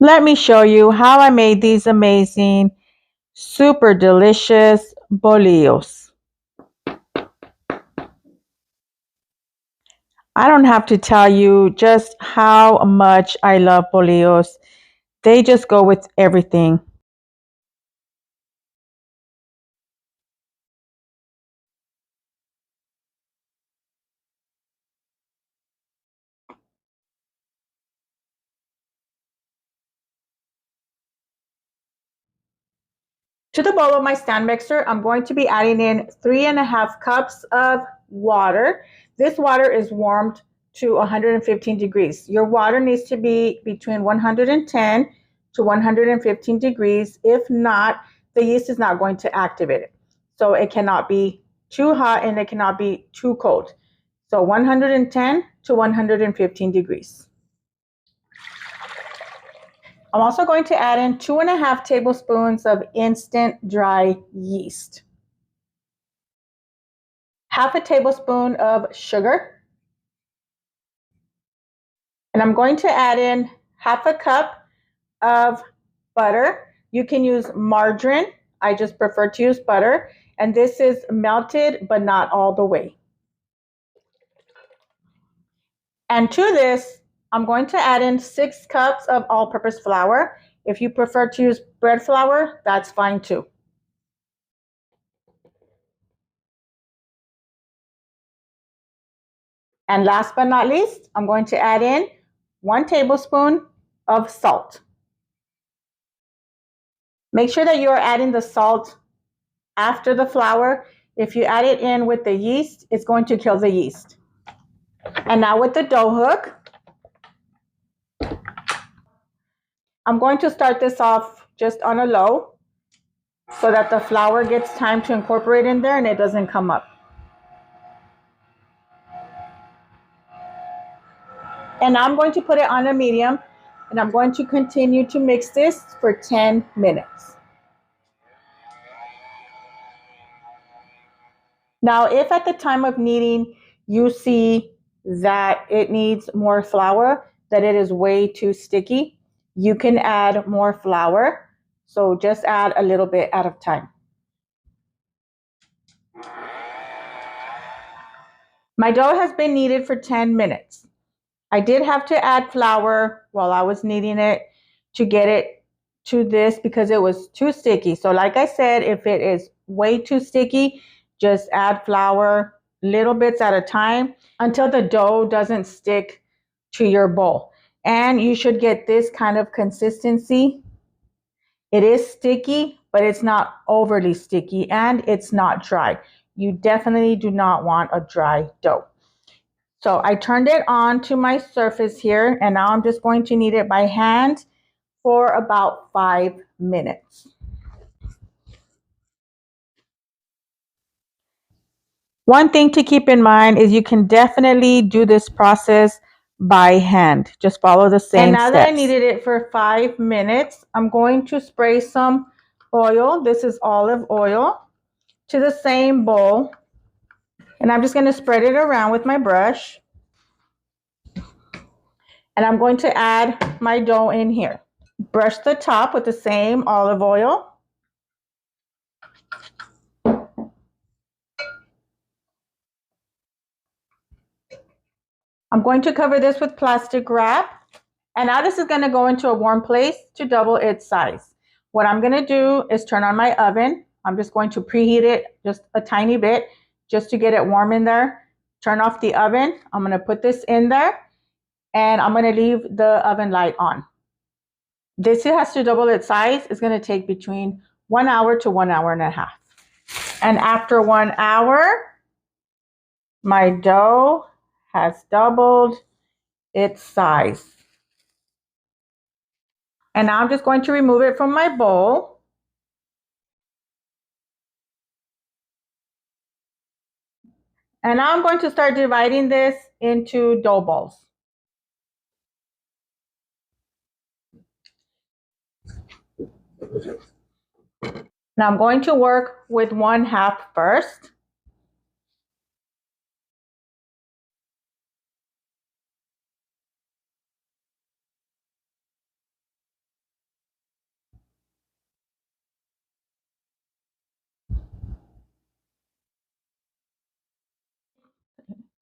Let me show you how I made these amazing, super delicious bolillos. I don't have to tell you just how much I love bolillos. They just go with everything. To the bowl of my stand mixer, I'm going to be adding in 3.5 cups of water. This water is warmed to 115 degrees. Your water needs to be between 110 to 115 degrees. If not, the yeast is not going to activate it. So it cannot be too hot and it cannot be too cold. So 110 to 115 degrees. I'm also going to add in 2.5 tablespoons of instant dry yeast. Half a tablespoon of sugar. And I'm going to add in half a cup of butter. You can use margarine. I just prefer to use butter. And this is melted, but not all the way. And to this, I'm going to add in 6 cups of all-purpose flour. If you prefer to use bread flour, that's fine too. And last but not least, I'm going to add in 1 tablespoon of salt. Make sure that you are adding the salt after the flour. If you add it in with the yeast, it's going to kill the yeast. And now with the dough hook, I'm going to start this off just on a low so that the flour gets time to incorporate in there and it doesn't come up. And now I'm going to put it on a medium and I'm going to continue to mix this for 10 minutes. Now, if at the time of kneading you see that it needs more flour, that it is way too sticky, you can add more flour. So just add a little bit at a time. My dough has been kneaded for 10 minutes. I did have to add flour while I was kneading it to get it to this because it was too sticky. So like I said, if it is way too sticky, just add flour little bits at a time until the dough doesn't stick to your bowl. And you should get this kind of consistency. It is sticky, but it's not overly sticky and it's not dry. You definitely do not want a dry dough. So I turned it on to my surface here, and now I'm just going to knead it by hand for about 5 minutes. One thing to keep in mind is you can definitely do this process by hand. Just follow the same steps. And now that I kneaded it for 5 minutes, I'm going to spray some oil. This is olive oil to the same bowl. And I'm just going to spread it around with my brush. And I'm going to add my dough in here. Brush the top with the same olive oil. I'm going to cover this with plastic wrap. And now this is going to go into a warm place to double its size. What I'm going to do is turn on my oven. I'm just going to preheat it just a tiny bit just to get it warm in there. Turn off the oven. I'm going to put this in there and I'm going to leave the oven light on. This has to double its size. It's going to take between 1 hour to 1 hour and a half. And after 1 hour, my dough has doubled its size. And now I'm just going to remove it from my bowl. And now I'm going to start dividing this into dough balls. Now I'm going to work with 1/2 first.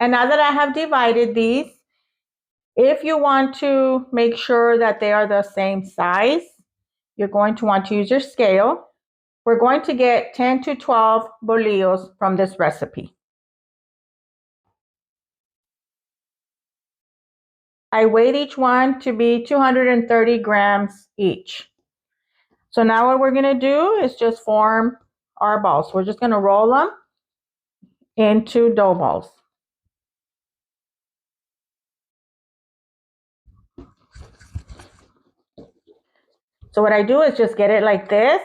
And now that I have divided these, if you want to make sure that they are the same size, you're going to want to use your scale. We're going to get 10 to 12 bolillos from this recipe. I weighed each one to be 230 grams each. So now what we're going to do is just form our balls. We're just going to roll them into dough balls. So what I do is just get it like this.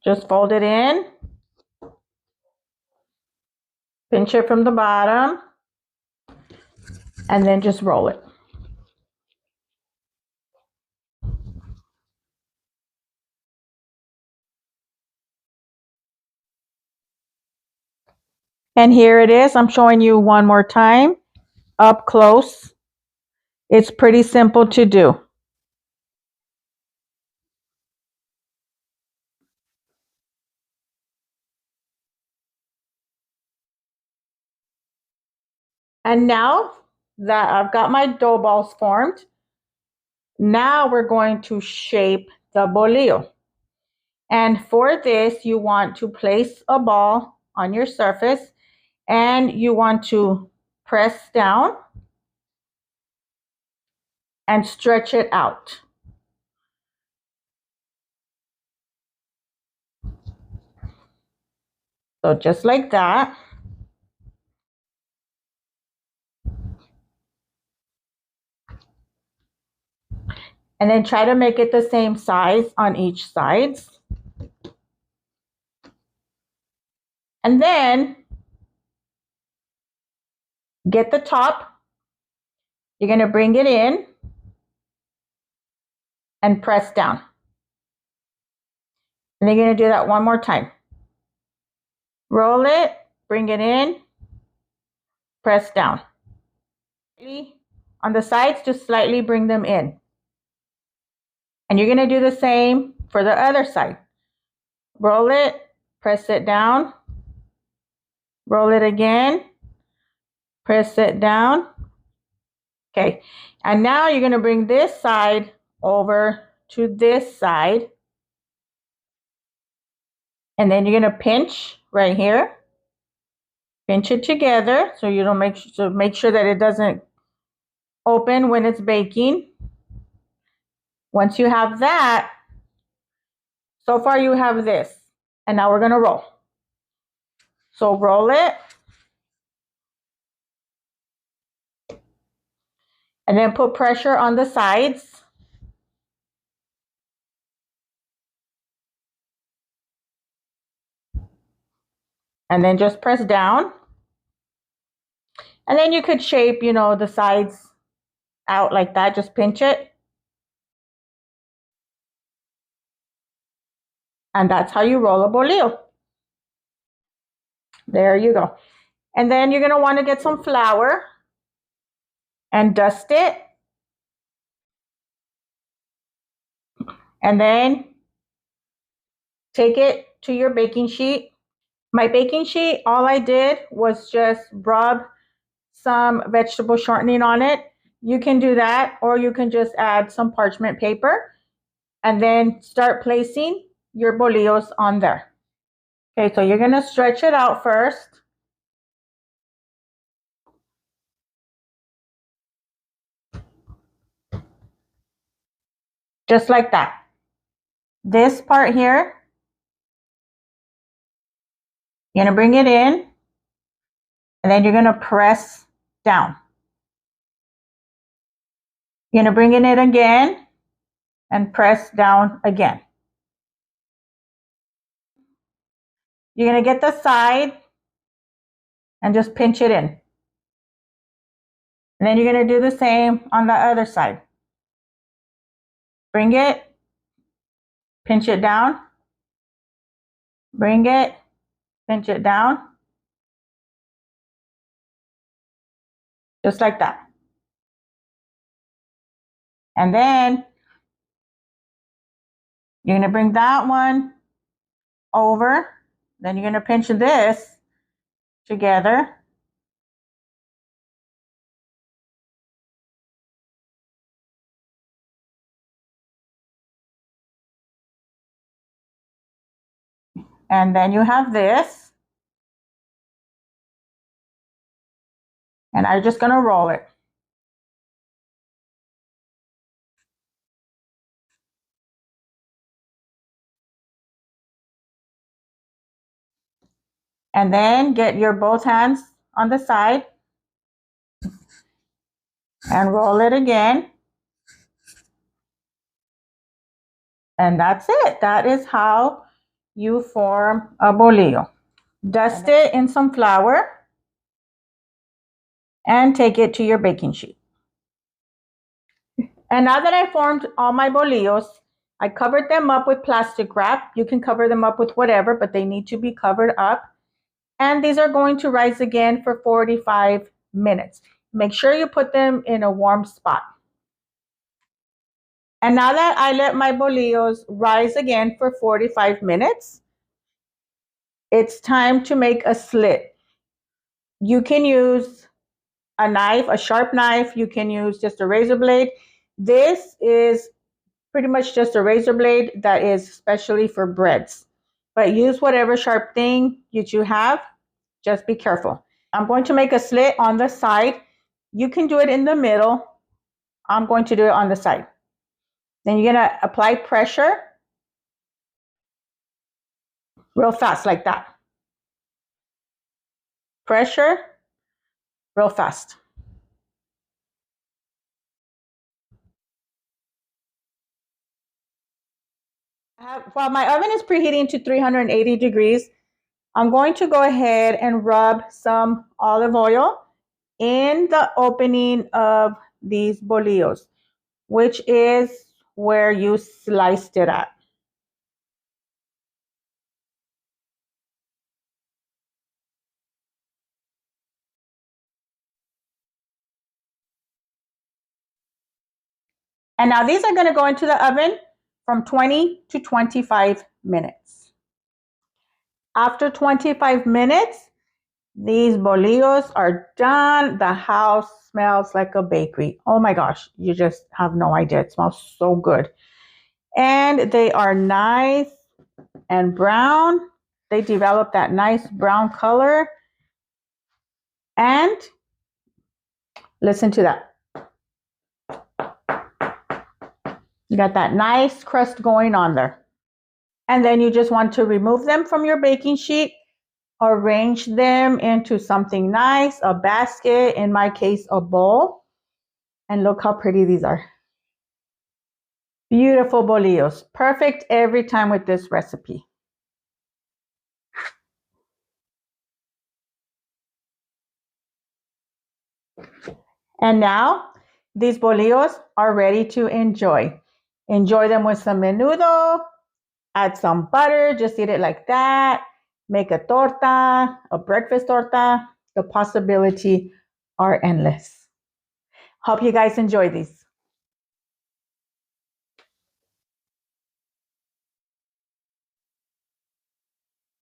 Just fold it in. Pinch it from the bottom. And then just roll it. And here it is. I'm showing you one more time up close. It's pretty simple to do. And now that I've got my dough balls formed, now we're going to shape the bolillo. And for this, you want to place a ball on your surface and you want to press down and stretch it out. So just like that. And then try to make it the same size on each side. And then get the top. You're going to bring it in and press down. And you're going to do that one more time. Roll it, bring it in, press down. On the sides, just slightly bring them in. And you're going to do the same for the other side. Roll it, press it down, roll it again, press it down. Okay, and now you're going to bring this side over to this side. And then you're going to pinch right here. Pinch it together so you don't make sure that it doesn't open when it's baking. Once you have that, so far you have this. And now we're going to roll. So roll it. And then put pressure on the sides. And then just press down. And then you could shape, the sides out like that. Just pinch it. And that's how you roll a bolillo. There you go. And then you're going to want to get some flour and dust it. And then take it to your baking sheet. My baking sheet, all I did was just rub some vegetable shortening on it. You can do that, or you can just add some parchment paper and then start placing your bolillos on there. Okay, so you're going to stretch it out first. Just like that. This part here, you're going to bring it in, and then you're going to press down. You're going to bring it in again and press down again. You're going to get the side and just pinch it in. And then you're going to do the same on the other side. Bring it, pinch it down, bring it, pinch it down, just like that. And then you're going to bring that one over, then you're going to pinch this together. And then you have this. And I'm just going to roll it. And then get your both hands on the side and roll it again. And that's it. That is how you form a bolillo. Dust it in some flour and take it to your baking sheet. And now that I formed all my bolillos, I covered them up with plastic wrap. You can cover them up with whatever, but they need to be covered up. And these are going to rise again for 45 minutes. Make sure you put them in a warm spot. And now that I let my bolillos rise again for 45 minutes, it's time to make a slit. You can use a knife, a sharp knife. You can use just a razor blade. This is pretty much just a razor blade that is specially for breads. But use whatever sharp thing that you have. Just be careful. I'm going to make a slit on the side. You can do it in the middle. I'm going to do it on the side. Then you're going to apply pressure real fast like that. Pressure real fast. While my oven is preheating to 380 degrees, I'm going to go ahead and rub some olive oil in the opening of these bolillos, which is where you sliced it at. And now these are going to go into the oven from 20 to 25 minutes. After 25 minutes, these bolillos are done. The house smells like a bakery. Oh my gosh, you just have no idea. It smells so good. And they are nice and brown. They develop that nice brown color. And listen to that. You got that nice crust going on there. And then you just want to remove them from your baking sheet. Arrange them into something nice, a basket, in my case, a bowl. And look how pretty these are. Beautiful bolillos. Perfect every time with this recipe. And now these bolillos are ready to enjoy. Enjoy them with some menudo. Add some butter. Just eat it like that. Make a torta, a breakfast torta. The possibilities are endless. Hope you guys enjoy these.